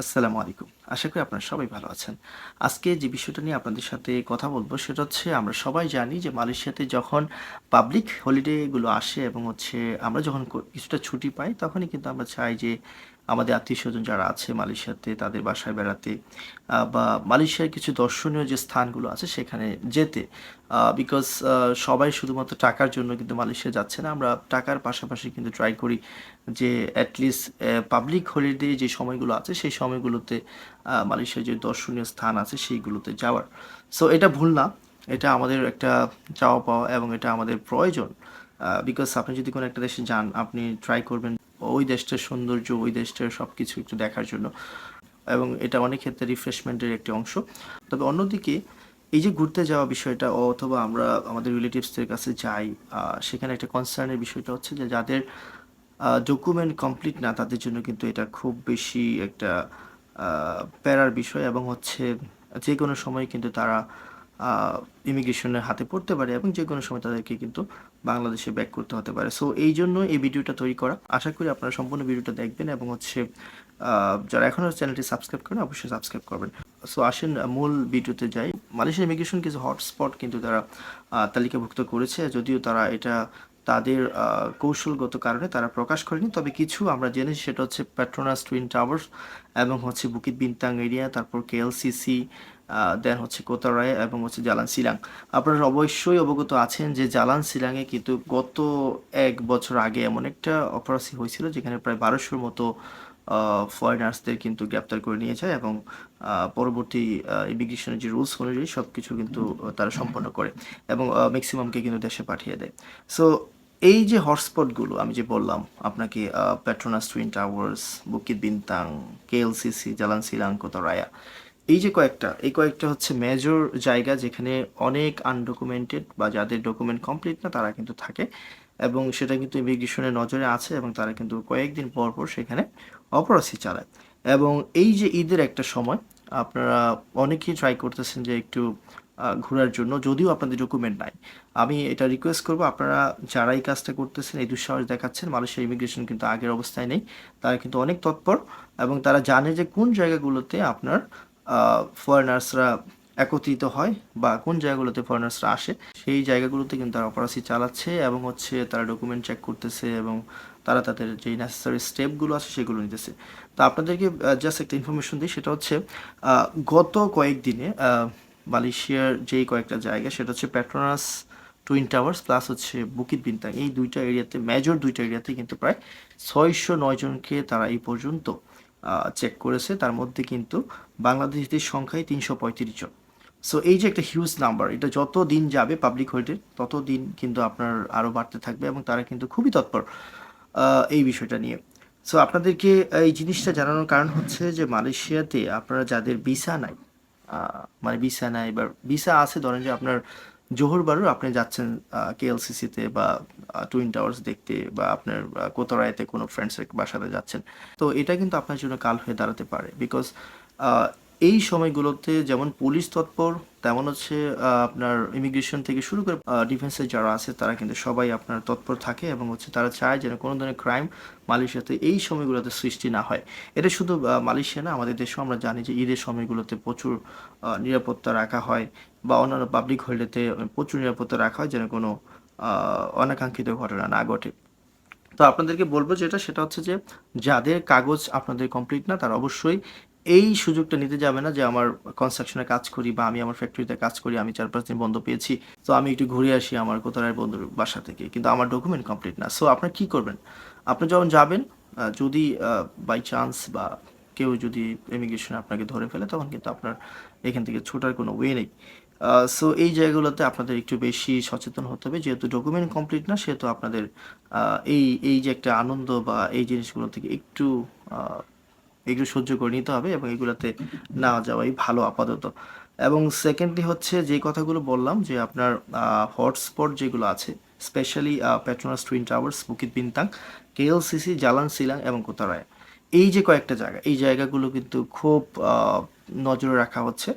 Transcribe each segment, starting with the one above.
আসসালামু আলাইকুম। আশা করি আপনারা সবাই ভালো আছেন। আজকে যে বিষয়টা নিয়ে আপনাদের সাথে কথা বলবো সেটা হচ্ছে আমরা সবাই জানি যে মালয়েশিয়াতে যখন পাবলিক হলিডে গুলো আসে এবং হচ্ছে আমরা যখন কিছুটা ছুটি পাই তখনই কিন্তু আমরা চাই যে আমাদের আত্মীয়স্বজন যারা আছে মালয়েশিয়াতে তাদের বাসায় বেড়াতে বা মালয়েশিয়ার কিছু দর্শনীয় যে স্থানগুলো আছে সেখানে যেতে। বিকজ সবাই শুধুমাত্র টাকার জন্য কিন্তু মালয়েশিয়া যাচ্ছে না। আমরা টাকার পাশাপাশি কিন্তু ট্রাই করি যে অ্যাটলিস্ট পাবলিক হলিডে যে সময়গুলো আছে সেই সময়গুলোতে মালয়েশিয়ার যে দর্শনীয় স্থান আছে সেইগুলোতে যাওয়ার। সো এটা ভুল না, এটা আমাদের একটা চাওয়া পাওয়া এবং এটা আমাদের প্রয়োজন। বিকজ আপনি যদি কোনো একটা দেশে যান আপনি ট্রাই করবেন ওই দেশটার সৌন্দর্য, ওই দেশটার সব কিছু একটু দেখার জন্য, এবং এটা অনেক ক্ষেত্রে রিফ্রেশমেন্টের একটি অংশ। তবে অন্যদিকে এই যে ঘুরতে যাওয়া বিষয়টা অথবা আমরা আমাদের রিলেটিভসদের কাছে যাই, সেখানে একটা কনসার্নের বিষয়টা হচ্ছে যে যাদের ডকুমেন্ট কমপ্লিট না তাদের জন্য কিন্তু এটা খুব বেশি একটা প্যারার বিষয় এবং হচ্ছে যে কোনো সময় কিন্তু তারা ইমিগ্রেশনের হাতে পড়তে পারে এবং যে কোনো সময় তাদেরকে কিন্তু বাংলাদেশে ব্যাক করতে হতে পারে। সো এই জন্য এই ভিডিওটা তৈরি করা। আশা করি আপনারা সম্পূর্ণ ভিডিওটা দেখবেন এবং হচ্ছে যারা এখনও চ্যানেলটি সাবস্ক্রাইব করেন অবশ্যই সাবস্ক্রাইব করবেন। সো আসেন মূল ভিডিওতে যাই। মালয়েশিয়ার ইমিগ্রেশন কিছু হটস্পট কিন্তু তারা তালিকাভুক্ত করেছে, যদিও তারা এটা তাদের কৌশলগত কারণে তারা প্রকাশ করেনি। তবে কিছু আমরা জেনেছি সেটা হচ্ছে পেট্রোনাস টুইন টাওয়ার্স এবং হচ্ছে বুকিত বিন্তাং এরিয়া, তারপর কেএলসিসি, দেন হচ্ছে কোতারায় এবং হচ্ছে জালান সিলাং। আপনারা অবশ্যই অবগত আছেন যে জালান সিলাংয়ে কিন্তু গত 1 বছর আগে এমন একটা অপরাধী হয়েছিল যেখানে প্রায় 1200-র মতো ফরেনার্সদের কিন্তু গ্রেপ্তার করে নিয়ে যায় এবং পরবর্তী ইমিগ্রেশনের যে রুলস অনুযায়ী সব কিছু কিন্তু তারা সম্পন্ন করে এবং ম্যাক্সিমামকে কিন্তু দেশে পাঠিয়ে দেয়। সো এই যে হটস্পটগুলো আমি যে বললাম আপনাকে, Petronas Twin Towers, Bukit Bintang, KLCC, Jalan Silang, Kotaraya, এই যে কয়েকটা হচ্ছে মেজর জায়গা যেখানে অনেক আনডকুমেন্টেড বা যাদের ডকুমেন্ট কমপ্লিট না তারা কিন্তু থাকে এবং সেটা কিন্তু ইমিগ্রেশনের নজরে আছে এবং তারা কিন্তু কয়েকদিন পর পর সেখানে অপরাধী চালায়। এবং এই যে ঈদের একটা সময় আপনারা অনেকেই ট্রাই করতেছেন যে একটু ঘোরার জন্য, যদিও আপনাদের ডকুমেন্ট নাই। আমি এটা রিকোয়েস্ট করবো আপনারা যারা এই কাজটা করতেছেন, এই দুঃসাহস দেখাচ্ছেন, মালয়েশিয়ার ইমিগ্রেশন কিন্তু আগের অবস্থায় নেই। তারা কিন্তু অনেক তৎপর এবং তারা জানে যে কোন জায়গাগুলোতে আপনার ফরেনার্সরা একত্রিত হয় বা কোন জায়গাগুলোতে ফরেনার্সরা আসে সেই জায়গাগুলোতে কিন্তু তারা অপারেশন চালাচ্ছে এবং হচ্ছে তারা ডকুমেন্ট চেক করতেছে এবং তারা তাদের যে নেসেসারি স্টেপগুলো আছে সেগুলো নিতেছে। তো আপনাদেরকে জাস্ট একটা ইনফরমেশন দিই, সেটা হচ্ছে গত কয়েকদিনে মালয়েশিয়ার যেই কয়েকটা জায়গা সেটা হচ্ছে পেট্রোনাস টুইন টাওয়ার্স প্লাস হচ্ছে বুকিত বিন্তাং, এই দুইটা এরিয়াতে মেজর দুইটা এরিয়াতে কিন্তু প্রায় 609 জনকে তারা এই পর্যন্ত চেক করেছে। তার মধ্যে কিন্তু বাংলাদেশিদের সংখ্যাই 335 জন। সো এই যে একটা হিউজ নাম্বার, এটা যত দিন যাবে পাবলিক হলিডে তত দিন কিন্তু আপনার আরও বাড়তে থাকবে এবং তারা কিন্তু খুবই তৎপর এই বিষয়টা নিয়ে। সো আপনাদেরকে এই জিনিসটা জানানোর কারণ হচ্ছে যে মালয়েশিয়াতে আপনারা যাদের ভিসা নাই, মানে ভিসা নাই বা ভিসা আছে, ধরেন যে আপনার জোহর বারু আপনি যাচ্ছেন কেএলসিসিতে বা টুইন টাওয়ার্স দেখতে বা আপনার কোতরাইতে কোনো ফ্রেন্ডসের বাসাতে যাচ্ছেন, তো এটা কিন্তু আপনার জন্য কাল হয়ে দাঁড়াতে পারে। বিকজ এই সময়গুলোতে যেমন পুলিশ তৎপর তেমন হচ্ছে আপনার ইমিগ্রেশন থেকে শুরু করে ডিফেন্সের যারা আছে তারা কিন্তু সবাই আপনার তৎপর থাকে এবং হচ্ছে তারা চায় যেন কোনো ধরনের ক্রাইম মালয়েশিয়াতে এই সময়গুলোতে সৃষ্টি না হয়। এটা শুধু মালয়েশিয়া না, আমাদের দেশেও আমরা জানি যে ঈদের সময়গুলোতে প্রচুর নিরাপত্তা রাখা হয় বা অন্যান্য পাবলিক হলিডেতে প্রচুর নিরাপত্তা রাখা হয় যেন কোনো অনাকাঙ্ক্ষিত ঘটনা না ঘটে। তো আপনাদেরকে বলবো যেটা সেটা হচ্ছে যে যাদের কাগজ আপনাদের কমপ্লিট না তারা অবশ্যই এই সুযোগটা নিতে যাবে না যে আমার কনস্ট্রাকশনে কাজ করি বা আমি আমার ফ্যাক্টরিতে কাজ করি, আমি 4-5 দিন বন্ধ পেয়েছি, তো আমি একটু ঘুরে আসি আমার কোথায় বন্ধুর বাসা থেকে, কিন্তু আমার ডকুমেন্ট কমপ্লিট না। সো আপনার কি করবেন, আপনি যখন যাবেন, যদি বাই চান্স বা কেউ যদি ইমিগ্রেশনে আপনাকে ধরে ফেলে তখন কিন্তু আপনার এখান থেকে ছোটার কোনো ওয়ে নেই। সো এই জায়গাগুলোতে আপনাদের একটু বেশি সচেতন হতে হবে, যেহেতু ডকুমেন্ট কমপ্লিট না সেহেতু আপনাদের এই এই যে একটা আনন্দ বা এই জিনিসগুলো থেকে একটু আহ, একটু সহ্য করে নিতে হবে এবং এগুলোতে না যাওয়াই ভালো আপাতত। এবং সেকেন্ডলি হচ্ছে যে কথাগুলো বললাম যে আপনার হটস্পট যেগুলো আছে, specially Petronas Twin Towers, Bukit Bintang, KLCC, Jalan Silang এবং কোতারায়, এই যে কয়েকটা জায়গা, এই জায়গাগুলো কিন্তু খুব নজরে রাখা হচ্ছে।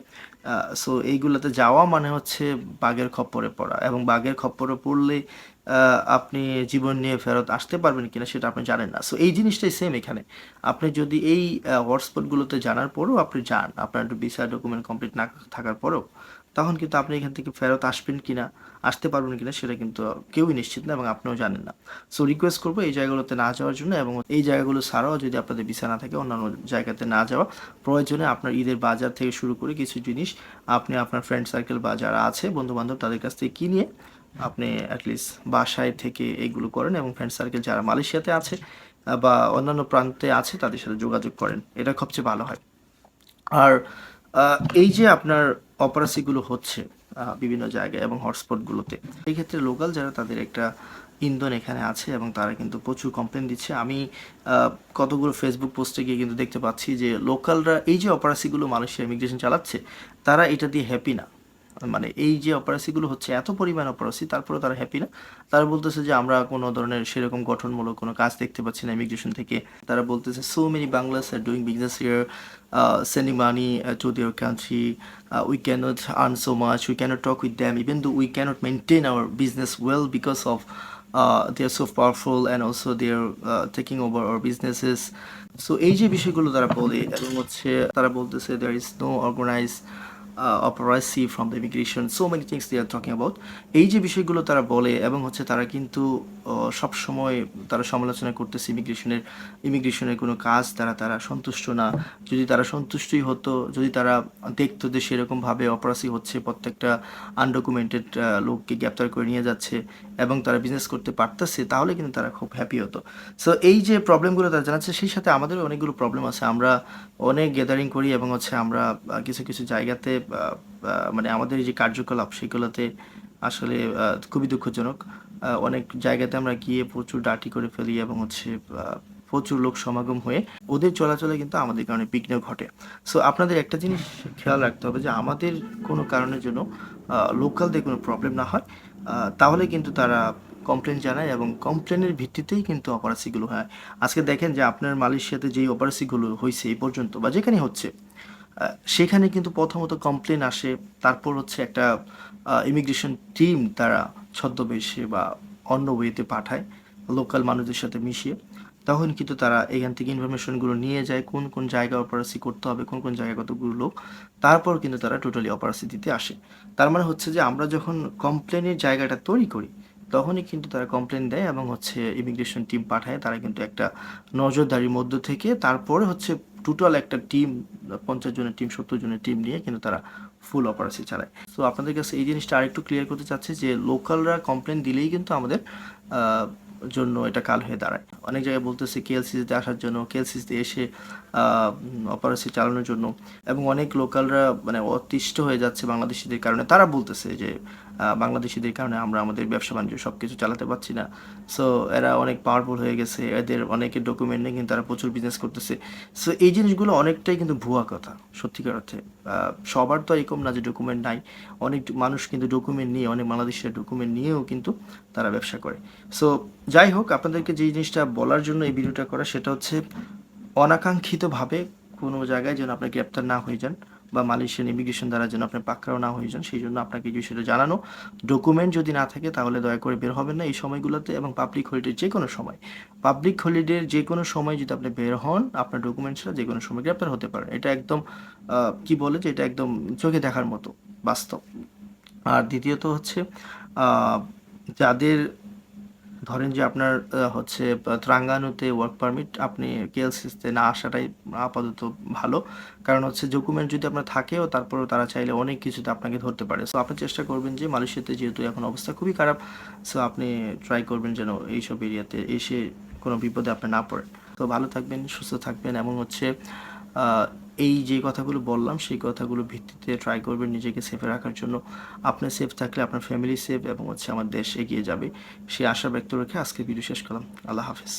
সো এইগুলোতে যাওয়া মানে হচ্ছে বাঘের খপ্পরে পড়া এবং বাঘের খপ্পরে পড়লে আ আপনি জীবন নিয়ে ফেরত আসতে পারবেন কিনা সেটা আপনি জানেন না। সো এই জিনিসটাই সেম এখানে। আপনি যদি এই হটস্পট গুলোতে জানার পরেও আপনি যান, আপনার ভিসা ডকুমেন্ট কমপ্লিট না থাকার পরেও, তখন কিন্তু আপনি এখান থেকে ফেরত আসবেন কিনা, আসতে পারবেন কিনা সেটা কিন্তু কেউই নিশ্চিত না এবং আপনিও জানেন না। সো রিকোয়েস্ট করব এই জায়গাগুলোতে না যাওয়ার জন্য এবং এই জায়গাগুলো ছাড়াও যদি আপনাদের ভিসা না থাকে অন্যান্য জায়গাতে না যাওয়া। প্রয়োজনে আপনার ঈদের বাজার থেকে শুরু করে কিছু জিনিস আপনি আপনার ফ্রেন্ড সার্কেল বা যারা আছে বন্ধু-বান্ধব তাদের কাছ থেকে কিনিয়ে আপনি এটলিস্ট বাসায় থেকে এইগুলো করেন এবং ফ্রেন্ড সার্কেল যারা মালয়েশিয়াতে আছে বা অন্যান্য প্রান্তে আছে তাদের সাথে যোগাযোগ করেন। এটা সবচেয়ে ভালো হয়। আর এই যে আপনার অপারেসিগুলো হচ্ছে বিভিন্ন জায়গায় এবং হটস্পটগুলোতে, এই ক্ষেত্রে লোকাল যারা তাদের একটা ইন্ধন এখানে আছে এবং তারা কিন্তু প্রচুর কমপ্লেন দিচ্ছে। আমি কতগুলো ফেসবুক পোস্টে গিয়ে কিন্তু দেখতে পাচ্ছি যে লোকালরা এই যে অপারেসিগুলো মালয়েশিয়া ইমিগ্রেশন চালাচ্ছে, তারা এটা দিয়ে হ্যাপি না। মানে এই যে অপারেসিগুলো হচ্ছে এত পরিমাণ অপারেসি তারপরেও তারা হ্যাপি না। তারা বলতেছে যে আমরা কোনো ধরনের সেরকম গঠনমূলক কোনো কাজ দেখতে পাচ্ছি না ইমিগ্রেশন থেকে। তারা বলতেছে so many Banglas are doing business here, sending money to their country. We cannot earn so much. We cannot talk with them, even though we cannot maintain our business well because of they are so powerful and also they are taking over our businesses. So এই যে বিষয়গুলো তারা বলে এবং হচ্ছে তারা বলতেছে there is no organized operacy from the immigration, so many things they are talking about. এই যে বিষয়গুলো তারা বলে এবং হচ্ছে তারা কিন্তু সব সময় তারা সমালোচনা করতেছে ইমিগ্রেশনের কোনো কাজ দ্বারা তারা সন্তুষ্ট না। যদি তারা সন্তুষ্টই হতো, যদি তারা দেখতো যে সেরকমভাবে অপরাসি হচ্ছে, প্রত্যেকটা আনডকুমেন্টেড লোককে গ্রেপ্তার করে নিয়ে যাচ্ছে এবং তারা বিজনেস করতে পারতেছে, তাহলে কিন্তু তারা খুব হ্যাপি হতো। সো এই যে প্রবলেমগুলো তারা জানাচ্ছে, সেই সাথে আমাদেরও অনেকগুলো প্রবলেম আছে। আমরা অনেক গ্যাদারিং করি এবং হচ্ছে আমরা কিছু কিছু জায়গাতে মানে আমাদের এই যে কার্যকলাপ সেগুলোতে আসলে খুবই দুঃখজনক। অনেক জায়গাতে আমরা গিয়ে প্রচুর ডার্টি করে ফেলি এবং হচ্ছে প্রচুর লোক সমাগম হয়ে ওদের চলাচলে কিন্তু আমাদের কারণে বিঘ্ন ঘটে। সো আপনাদের একটা জিনিস খেয়াল রাখতে হবে যে আমাদের কোনো কারণের জন্য লোকালদের কোনো প্রবলেম না হয়। তাহলে কিন্তু তারা কমপ্লেন জানায় এবং কমপ্লেনের ভিত্তিতেই কিন্তু অপারেসিগুলো হয়। আজকে দেখেন যে আপনার মালয়েশিয়াতে যেই অপারেসিগুলো হয়েছে এই পর্যন্ত বা যেখানে হচ্ছে, সেখানে কিন্তু প্রথমত কমপ্লেন আসে, তারপর হচ্ছে একটা ইমিগ্রেশন টিম তারা ছদ্মবেশে বা অন্য ওয়েতে পাঠায় লোকাল মানুষদের সাথে মিশিয়ে। তখন কিন্তু তারা এখান থেকে ইনফরমেশনগুলো নিয়ে যায় কোন কোন জায়গায় অপারেসি করতে হবে, কোন কোন জায়গায় কতগুলো লোক, তারপর কিন্তু তারা টোটালি অপারেসি দিতে আসে। তার মানে হচ্ছে যে আমরা যখন কমপ্লেনের জায়গাটা তৈরি করি তখনই কিন্তু তারা কমপ্লেন দেয় এবং হচ্ছে ইমিগ্রেশন টিম পাঠায়। তারা কিন্তু একটা নজরদারির মধ্য থেকে তারপরে হচ্ছে টোটাল একটা টিম, 50 জনের টিম, 70 জনের টিম নিয়ে কিন্তু তারা ফুল অপারেশন চালায়। সো আপনাদের কাছে এই জিনিসটা আরেকটু ক্লিয়ার করতে চাচ্ছি যে লোকালরা কমপ্লেন দিলেই কিন্তু আমাদের জন্য এটা কাল হয়ে দাঁড়ায়। অনেক জায়গায় বলতেছে কেএলসিসিতে আসার জন্য, কেএলসিসিতে এসে অপারেশন চালানোর জন্য এবং অনেক লোকালরা মানে অতিষ্ঠ হয়ে যাচ্ছে বাংলাদেশিদের কারণে। তারা বলতেছে যে বাংলাদেশিদের কারণে আমরা আমাদের ব্যবসা বাণিজ্য সব কিছু চালাতে পারছি না। সো এরা অনেক পাওয়ারফুল হয়ে গেছে, এদের অনেকের ডকুমেন্ট নেই কিন্তু তারা প্রচুর বিজনেস করতেছে। সো এই জিনিসগুলো অনেকটাই কিন্তু ভুয়া কথা সত্যিকার অর্থে। সবার তো এরকম না যে ডকুমেন্ট নাই। অনেক মানুষ কিন্তু ডকুমেন্ট নিয়ে, অনেক বাংলাদেশের ডকুমেন্ট নিয়েও কিন্তু তারা ব্যবসা করে। সো যাই হোক, আপনাদেরকে যে জিনিসটা বলার জন্য এই ভিডিওটা করা সেটা হচ্ছে অনাকাঙ্ক্ষিতভাবে কোনো জায়গায় যেন আপনি গ্রেপ্তার না হয়ে যান বা মালয়েশিয়ান ইমিগ্রেশন দ্বারা যেন আপনি পাকড়াও না হয়ে যান, সেই জন্য আপনাকে এই বিষয়টা জানানো। ডকুমেন্ট যদি না থাকে তাহলে দয়া করে বের হবেন না এই সময়গুলোতে এবং পাবলিক হলিডের যে কোনো সময়, পাবলিক হলিডের যে কোনো সময় যদি আপনি বের হন আপনার ডকুমেন্ট ছাড়া যে কোনো সময় গ্রেপ্তার হতে পারেন। এটা একদম কি বলে যে এটা একদম চোখে দেখার মতো বাস্তব। আর দ্বিতীয়ত হচ্ছে আহ, যাদের ধরেন যে আপনার হচ্ছে ত্রাঙ্গানুতে ওয়ার্ক পারমিট, আপনি কেএলসিতে না আসাটাই আপাতত ভালো। কারণ হচ্ছে ডকুমেন্ট যদি আপনার থাকেও তারপরেও তারা চাইলে অনেক কিছুতে আপনাকে ধরতে পারে। সো আপনি চেষ্টা করবেন যে মালয়েশিয়াতে যেহেতু এখন অবস্থা খুবই খারাপ, সো আপনি ট্রাই করবেন যেন এইসব এরিয়াতে এসে কোনো বিপদে আপনি না পড়েন। তো ভালো থাকবেন, সুস্থ থাকবেন এবং হচ্ছে আহ, এই যে কথাগুলো বললাম সেই কথাগুলো ভিত্তিতে ট্রাই করবেন নিজেকে সেফে রাখার জন্য। আপনি সেফ থাকলে আপনার ফ্যামিলি সেফ এবং হচ্ছে আমার দেশ এগিয়ে যাবে, সেই আশা ব্যক্ত রেখে আজকে ভিডিও শেষ করলাম। আল্লাহ হাফেজ।